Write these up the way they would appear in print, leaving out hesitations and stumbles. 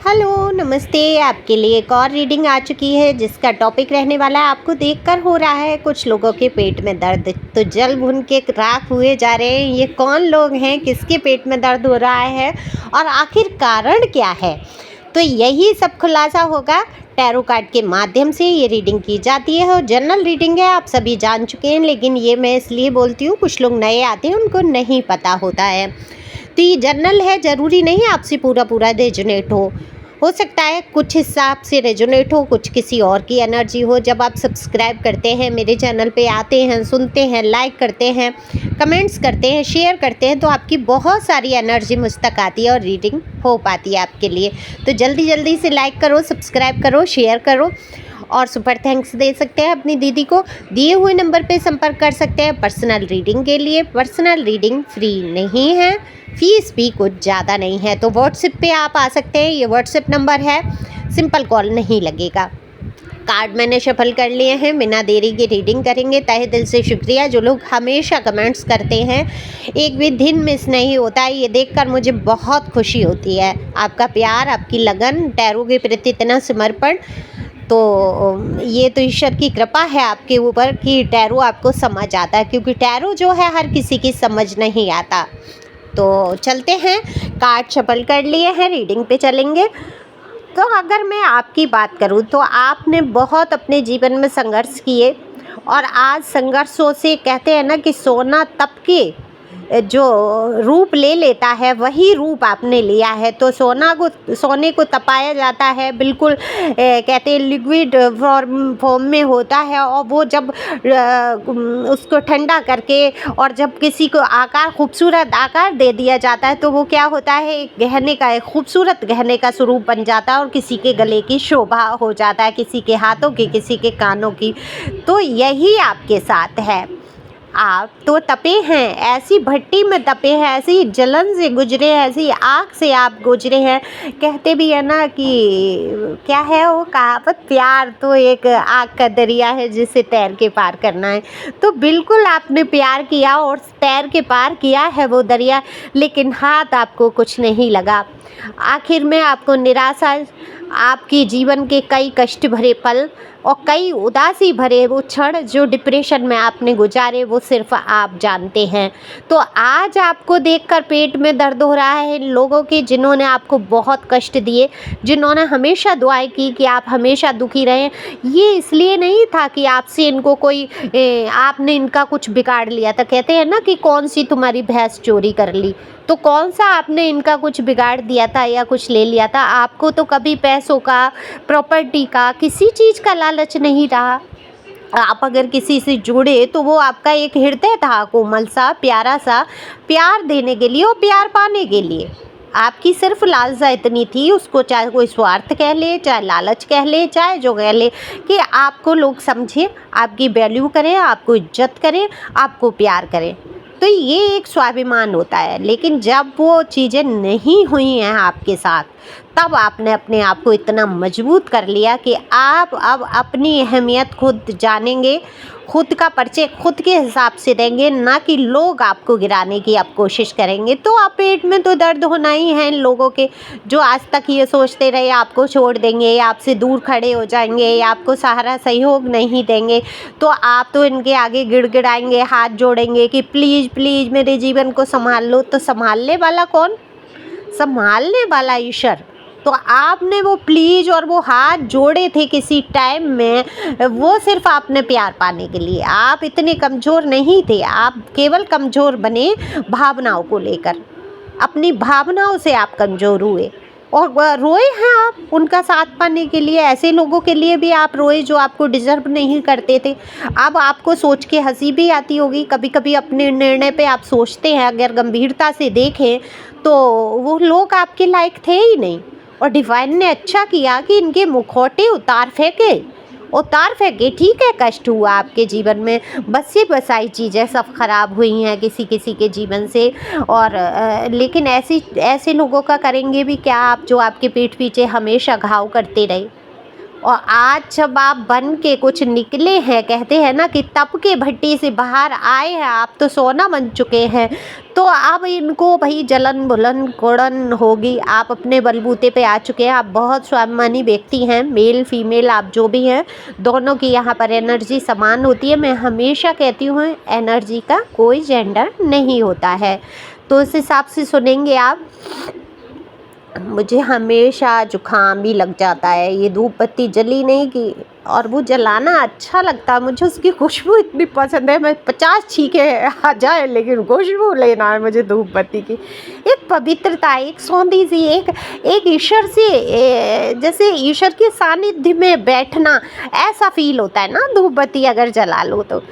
Hello, नमस्ते। आपके लिए एक और रीडिंग आ चुकी है जिसका टॉपिक रहने वाला है आपको देखकर हो रहा है कुछ लोगों के पेट में दर्द। तो जल भुन के राख हुए जा रहे हैं। ये कौन लोग हैं, किसके पेट में दर्द हो रहा है और आखिर कारण क्या है? तो यही सब खुलासा होगा। टैरो कार्ड के माध्यम से ये रीडिंग की जाती है और जनरल रीडिंग है, आप सभी जान चुके हैं। लेकिन ये मैं इसलिए बोलती हूँ, कुछ लोग नए आते हैं, उनको नहीं पता होता है। तो ये जनरल है, ज़रूरी नहीं आपसे पूरा पूरा रेजोनेट हो सकता है कुछ हिस्सा आपसे रेजोनेट हो, कुछ किसी और की एनर्जी हो। जब आप सब्सक्राइब करते हैं, मेरे चैनल पे आते हैं, सुनते हैं, लाइक करते हैं, कमेंट्स करते हैं, शेयर करते हैं, तो आपकी बहुत सारी एनर्जी मुझ तक आती है और रीडिंग हो पाती है आपके लिए। तो जल्दी जल्दी से लाइक करो, सब्सक्राइब करो, शेयर करो और सुपर थैंक्स दे सकते हैं अपनी दीदी को। दिए हुए नंबर पे संपर्क कर सकते हैं पर्सनल रीडिंग के लिए। पर्सनल रीडिंग फ्री नहीं है, फीस भी कुछ ज़्यादा नहीं है। तो व्हाट्सएप पे आप आ सकते हैं, ये व्हाट्सएप नंबर है, सिंपल कॉल नहीं लगेगा। कार्ड मैंने शफल कर लिए हैं, बिना देरी के रीडिंग करेंगे। तहे दिल से शुक्रिया जो लोग हमेशा कमेंट्स करते हैं, एक भी दिन मिस नहीं होता है। ये देखकर मुझे बहुत खुशी होती है, आपका प्यार, आपकी लगन, टैरो के प्रति इतना समर्पण। तो ये तो ईश्वर की कृपा है आपके ऊपर कि टैरो आपको समझ आता है, क्योंकि टैरो जो है हर किसी की समझ नहीं आता। तो चलते हैं, कार्ड शफल कर लिए हैं, रीडिंग पे चलेंगे। तो अगर मैं आपकी बात करूं तो आपने बहुत अपने जीवन में संघर्ष किए और आज संघर्षों से कहते हैं ना कि सोना तप के जो रूप ले लेता है वही रूप आपने लिया है। तो सोने को तपाया जाता है, बिल्कुल कहते हैं लिक्विड फॉर्म में होता है। और वो जब उसको ठंडा करके और जब किसी को खूबसूरत आकार दे दिया जाता है तो वो क्या होता है, एक गहने का, एक खूबसूरत गहने का स्वरूप बन जाता है और किसी के गले की शोभा हो जाता है, किसी के हाथों की, किसी के कानों की। तो यही आपके साथ है। आप तो तपे हैं, ऐसी भट्टी में तपे हैं, ऐसी जलन से गुजरे हैं, ऐसी आग से आप गुजरे हैं। कहते भी है ना कि क्या है वो कहावत, प्यार तो एक आग का दरिया है जिसे तैर के पार करना है। तो बिल्कुल आपने प्यार किया और तैर के पार किया है वो दरिया, लेकिन हाथ आपको कुछ नहीं लगा। आखिर में आपको निराशा, आपके जीवन के कई कष्ट भरे पल और कई उदासी भरे वो क्षण जो डिप्रेशन में आपने गुजारे, वो सिर्फ आप जानते हैं। तो आज आपको देखकर पेट में दर्द हो रहा है इन लोगों के, जिन्होंने आपको बहुत कष्ट दिए, जिन्होंने हमेशा दुआएं की कि आप हमेशा दुखी रहें। ये इसलिए नहीं था कि आपसे इनको कोई आपने इनका कुछ बिगाड़ लिया था। कहते हैं ना कि कौन सी तुम्हारी भैंस चोरी कर ली, तो कौन सा आपने इनका कुछ बिगाड़ दिया था या कुछ ले लिया था? आपको तो कभी पैसों का, प्रॉपर्टी का, किसी चीज़ का लालच नहीं रहा। आप अगर किसी से जुड़े तो वो आपका एक हृदय था, कोमल सा, प्यारा सा, प्यार देने के लिए और प्यार पाने के लिए। आपकी सिर्फ लालसा इतनी थी, उसको चाहे कोई स्वार्थ कह ले, चाहे लालच कह ले, चाहे जो कह ले, कि आपको लोग समझें, आपकी वैल्यू करें, आपको इज्जत करें, आपको प्यार करें। तो ये एक स्वाभिमान होता है। लेकिन जब वो चीज़ें नहीं हुई हैं आपके साथ, तब आपने अपने आप को इतना मजबूत कर लिया कि आप अब अपनी अहमियत खुद जानेंगे, खुद का परिचय खुद के हिसाब से देंगे, ना कि लोग आपको गिराने की आप कोशिश करेंगे। तो आप पेट में तो दर्द होना ही है इन लोगों के, जो आज तक ये सोचते रहे आपको छोड़ देंगे या आपसे दूर खड़े हो जाएंगे या आपको सहारा सहयोग नहीं देंगे। तो आप तो इनके आगे गिड़गिड़ाएंगे, हाथ जोड़ेंगे कि प्लीज़ प्लीज़ मेरे जीवन को संभाल लो। तो संभालने वाला कौन? संभालने वाला ईश्वर। तो आपने वो प्लीज और वो हाथ जोड़े थे किसी टाइम में, वो सिर्फ आपने प्यार पाने के लिए। आप इतने कमज़ोर नहीं थे, आप केवल कमज़ोर बने भावनाओं को लेकर। अपनी भावनाओं से आप कमज़ोर हुए और रोए हैं आप उनका साथ पाने के लिए। ऐसे लोगों के लिए भी आप रोए जो आपको डिजर्व नहीं करते थे। अब आपको सोच के हंसी भी आती होगी, कभी कभी अपने निर्णय पे आप सोचते हैं, अगर गंभीरता से देखें तो वो लोग आपके लायक थे ही नहीं। और डिवाइन ने अच्छा किया कि इनके मुखौटे उतार फेंके। ठीक है, कष्ट हुआ आपके जीवन में, बसी बसाई चीज़ें सब खराब हुई हैं किसी किसी के जीवन से। और लेकिन ऐसे लोगों का करेंगे भी क्या आप, जो आपके पीठ पीछे हमेशा घाव करते रहे और आज जब आप बन के कुछ निकले हैं, कहते हैं ना कि तप के भट्टी से बाहर आए हैं, आप तो सोना बन चुके हैं। तो अब इनको भाई जलन बुलन कुड़न होगी। आप अपने बलबूते पे आ चुके हैं, आप बहुत स्वाभिमानी व्यक्ति हैं, मेल फीमेल आप जो भी हैं, दोनों की यहाँ पर एनर्जी समान होती है। मैं हमेशा कहती हूँ एनर्जी का कोई जेंडर नहीं होता है। तो उस हिसाब से सुनेंगे आप। मुझे हमेशा जुकाम भी लग जाता है, ये धूप बत्ती जली नहीं कि, और वो जलाना अच्छा लगता है, मुझे उसकी खुशबू इतनी पसंद है। मैं 50 छींके आ जाए लेकिन खुशबू लेना है मुझे धूप बत्ती की। एक पवित्रता, एक सौंधी सी, एक ईश्वर से जैसे ईश्वर के सानिध्य में बैठना, ऐसा फील होता है ना धूप बत्ती अगर जला लो तो।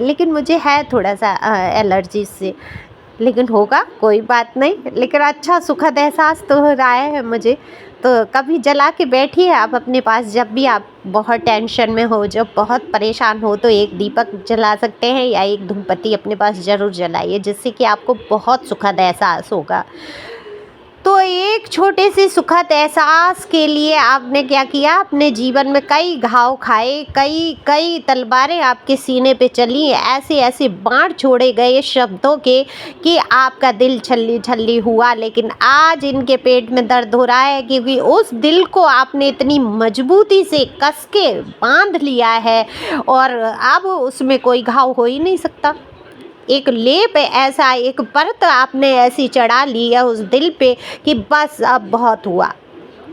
लेकिन मुझे है थोड़ा सा एलर्जी से, लेकिन होगा कोई बात नहीं। लेकिन अच्छा सुखद एहसास तो हो रहा है मुझे। तो कभी जला के बैठिए आप अपने पास, जब भी आप बहुत टेंशन में हो, जब बहुत परेशान हो, तो एक दीपक जला सकते हैं या एक धूपबत्ती अपने पास ज़रूर जलाइए, जिससे कि आपको बहुत सुखद एहसास होगा। तो एक छोटे से सुखद एहसास के लिए आपने क्या किया, अपने जीवन में कई घाव खाए, कई तलवारें आपके सीने पे चली, ऐसे ऐसे बाण छोड़े गए शब्दों के कि आपका दिल छल्ली छल्ली हुआ। लेकिन आज इनके पेट में दर्द हो रहा है, क्योंकि उस दिल को आपने इतनी मजबूती से कस के बांध लिया है और अब उसमें कोई घाव हो ही नहीं सकता। एक लेप ऐसा, एक परत आपने ऐसी चढ़ा ली है उस दिल पे कि बस अब बहुत हुआ।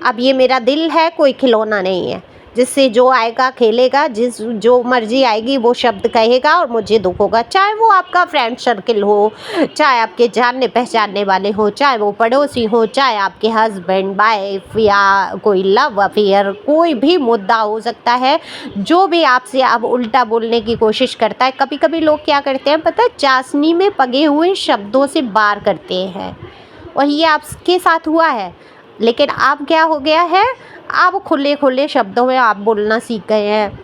अब ये मेरा दिल है, कोई खिलौना नहीं है जिससे जो आएगा खेलेगा, जो मर्जी आएगी वो शब्द कहेगा और मुझे दुख होगा। चाहे वो आपका फ्रेंड सर्कल हो, चाहे आपके जानने पहचानने वाले हो, चाहे वो पड़ोसी हो, चाहे आपके हस्बैंड वाइफ या कोई लव अफेयर, कोई भी मुद्दा हो सकता है जो भी आपसे अब उल्टा बोलने की कोशिश करता है। कभी कभी लोग क्या करते हैं पता है, चाशनी में पगे हुए शब्दों से वार करते हैं, और ये आपके साथ हुआ है। लेकिन अब क्या हो गया है, आप खुले खुले शब्दों में आप बोलना सीख गए हैं।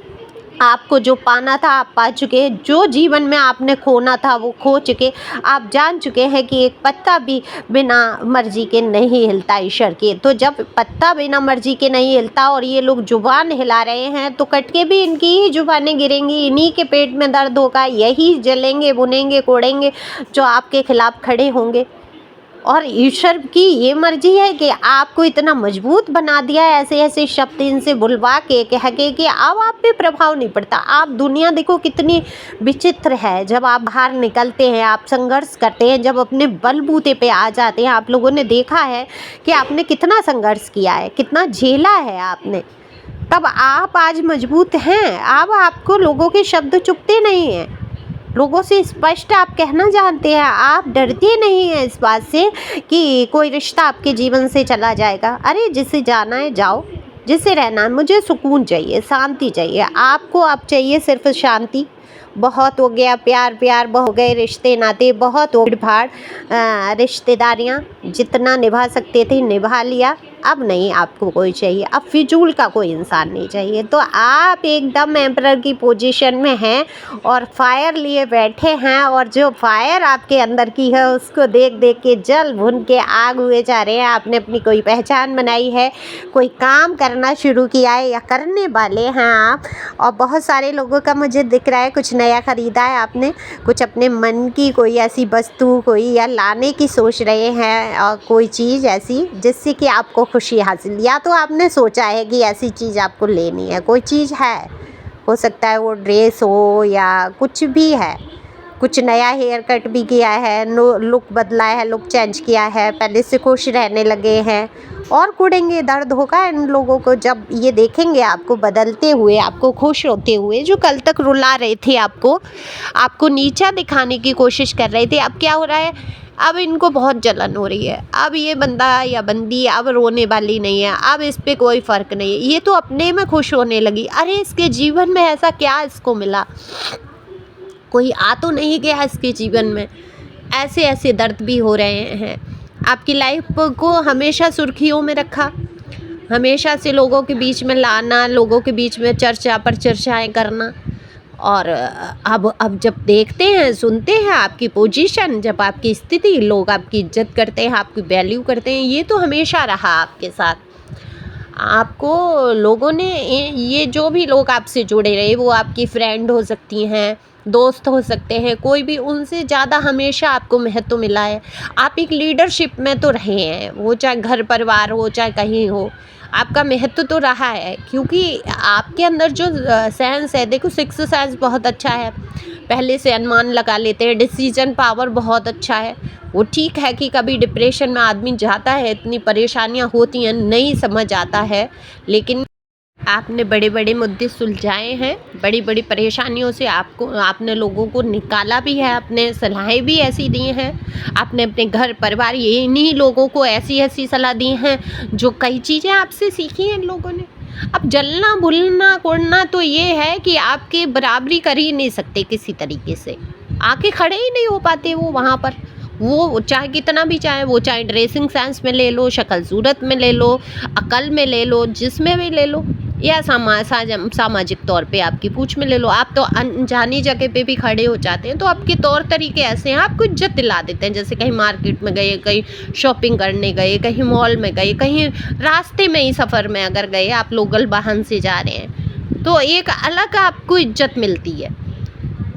आपको जो पाना था आप पा चुके हैं, जो जीवन में आपने खोना था वो खो चुके। आप जान चुके हैं कि एक पत्ता भी बिना मर्जी के नहीं हिलता ईश्वर के। तो जब पत्ता बिना मर्जी के नहीं हिलता और ये लोग जुबान हिला रहे हैं, तो कटके भी इनकी ही जुबानें गिरेंगी, इन्हीं के पेट में दर्द होगा, यही जलेंगे बुनेंगे कोड़ेंगे जो आपके खिलाफ खड़े होंगे। और ईश्वर की ये मर्जी है कि आपको इतना मजबूत बना दिया है, ऐसे ऐसे शब्द इनसे बुलवा के कह के कि अब आप पे प्रभाव नहीं पड़ता। आप दुनिया देखो कितनी विचित्र है, जब आप बाहर निकलते हैं, आप संघर्ष करते हैं, जब अपने बलबूते पे आ जाते हैं। आप लोगों ने देखा है कि आपने कितना संघर्ष किया है, कितना झेला है आपने, तब आप आज मजबूत हैं। अब आपको लोगों के शब्द चुभते नहीं हैं, लोगों से स्पष्ट आप कहना जानते हैं, आप डरते नहीं हैं इस बात से कि कोई रिश्ता आपके जीवन से चला जाएगा। अरे जिसे जाना है जाओ, जिसे रहना है, मुझे सुकून चाहिए, शांति चाहिए। आपको अब चाहिए सिर्फ शांति। बहुत हो गया प्यार प्यार, बहुत हो गए रिश्ते नाते, बहुत हो भाड़ रिश्तेदारियाँ, जितना निभा सकते थे निभा लिया। अब नहीं आपको कोई चाहिए, अब फिजूल का कोई इंसान नहीं चाहिए। तो आप एकदम एम्परर की पोजीशन में हैं और फायर लिए बैठे हैं, और जो फायर आपके अंदर की है उसको देख देख के जल भुन के आग हुए जा रहे हैं। आपने अपनी कोई पहचान बनाई है, कोई काम करना शुरू किया है या करने वाले हैं आप। और बहुत सारे लोगों का मुझे दिख रहा है कुछ नया ख़रीदा है आपने, कुछ अपने मन की कोई ऐसी वस्तु कोई या लाने की सोच रहे हैं, और कोई चीज़ ऐसी जिससे कि आपको खुशी हासिल, या तो आपने सोचा है कि ऐसी चीज़ आपको लेनी है, कोई चीज़ है, हो सकता है वो ड्रेस हो या कुछ भी है। कुछ नया हेयर कट भी किया है, लुक बदला है, लुक चेंज किया है, पहले से खुश रहने लगे हैं। और कूदेंगे, दर्द होगा इन लोगों को जब ये देखेंगे आपको बदलते हुए, आपको खुश होते हुए। जो कल तक रुला रहे थे, आपको नीचा दिखाने की कोशिश कर रहे थे, अब क्या हो रहा है, अब इनको बहुत जलन हो रही है। अब ये बंदा या बंदी अब रोने वाली नहीं है, अब इस पे कोई फ़र्क नहीं है, ये तो अपने में खुश होने लगी। अरे इसके जीवन में ऐसा क्या इसको मिला, कोई आ तो नहीं गया इसके जीवन में। ऐसे ऐसे दर्द भी हो रहे हैं। आपकी लाइफ को हमेशा सुर्खियों में रखा, हमेशा से लोगों के बीच में लाना, लोगों के बीच में चर्चा पर चर्चाएं करना। और अब जब देखते हैं सुनते हैं आपकी पोजीशन, जब आपकी स्थिति, लोग आपकी इज्जत करते हैं, आपकी वैल्यू करते हैं, ये तो हमेशा रहा आपके साथ। आपको लोगों ने ये जो भी लोग आपसे जुड़े रहे, वो आपकी फ्रेंड हो सकती हैं, दोस्त हो सकते हैं, कोई भी, उनसे ज़्यादा हमेशा आपको महत्व मिला है। आप एक लीडरशिप में तो रहे हैं, वो चाहे घर परिवार हो चाहे कहीं हो, आपका महत्व तो रहा है, क्योंकि आपके अंदर जो सेंस है, देखो सिक्स सेंस बहुत अच्छा है, पहले से अनुमान लगा लेते हैं, डिसीजन पावर बहुत अच्छा है। वो ठीक है कि कभी डिप्रेशन में आदमी जाता है, इतनी परेशानियां होती हैं, नहीं समझ आता है, लेकिन आपने बड़े बड़े मुद्दे सुलझाए हैं, बड़ी बड़ी परेशानियों से आपने लोगों को निकाला भी है, आपने सलाहें भी ऐसी दी हैं, आपने अपने घर परिवार इन्हीं लोगों को ऐसी ऐसी सलाह दी हैं, जो कई चीज़ें आपसे सीखी हैं इन लोगों ने। अब जलना भुलना कुड़ना तो ये है कि आपके बराबरी कर ही नहीं सकते किसी तरीके से, आके खड़े ही नहीं हो पाते वो वहाँ पर। वो चाहे कितना भी चाहे, वो चाहे ड्रेसिंग सेंस में ले लो, शक्ल सूरत में ले लो, अकल में ले लो, जिसमें भी ले लो, या सामाजिक तौर पे आपकी पूछ में ले लो। आप तो अनजानी जगह पे भी खड़े हो जाते हैं, तो आपके तौर तरीके ऐसे हैं, आपको इज्जत दिला देते हैं। जैसे कहीं मार्केट में गए, कहीं शॉपिंग करने गए, कहीं मॉल में गए, कहीं रास्ते में ही सफ़र में अगर गए, आप लोकल वाहन से जा रहे हैं, तो एक अलग आपको इज्जत मिलती है।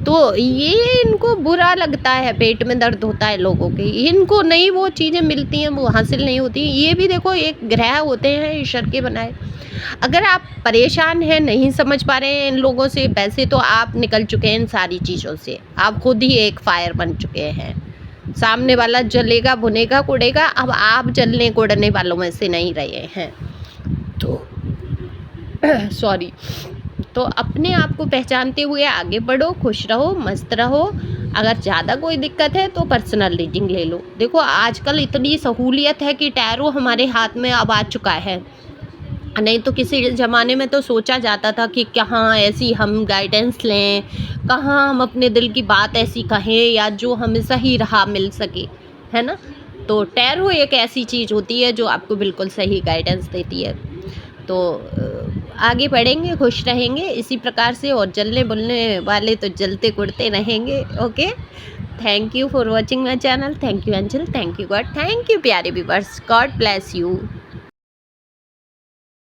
तो ये इनको बुरा लगता है, पेट में दर्द होता है लोगों के, इनको नहीं वो चीज़ें मिलती हैं, वो हासिल नहीं होती। ये भी देखो एक ग्रह होते हैं ईश्वर के बनाए। अगर आप परेशान हैं, नहीं समझ पा रहे हैं इन लोगों से, वैसे तो आप निकल चुके हैं इन सारी चीज़ों से, आप खुद ही एक फायर बन चुके हैं। सामने वाला जलेगा भुनेगा कुड़ेगा, अब आप जलने कुड़ने वालों में से नहीं रहे हैं। तो सॉरी। तो अपने आप को पहचानते हुए आगे बढ़ो, खुश रहो, मस्त रहो। अगर ज़्यादा कोई दिक्कत है तो पर्सनल रीडिंग ले लो। देखो आजकल इतनी सहूलियत है कि टैरो हमारे हाथ में अब आ चुका है, नहीं तो किसी ज़माने में तो सोचा जाता था कि कहाँ ऐसी हम गाइडेंस लें, कहाँ हम अपने दिल की बात ऐसी कहें या जो हमें सही राह मिल सके, है ना। तो टैरो एक ऐसी चीज़ होती है जो आपको बिल्कुल सही गाइडेंस देती है। तो आगे बढ़ेंगे, खुश रहेंगे इसी प्रकार से, और जलने बुलने वाले तो जलते कुड़ते रहेंगे। Okay, thank you for watching my channel. Thank you angel, thank you God, thank you प्यारे व्यूअर्स, गॉड ब्लेस यू।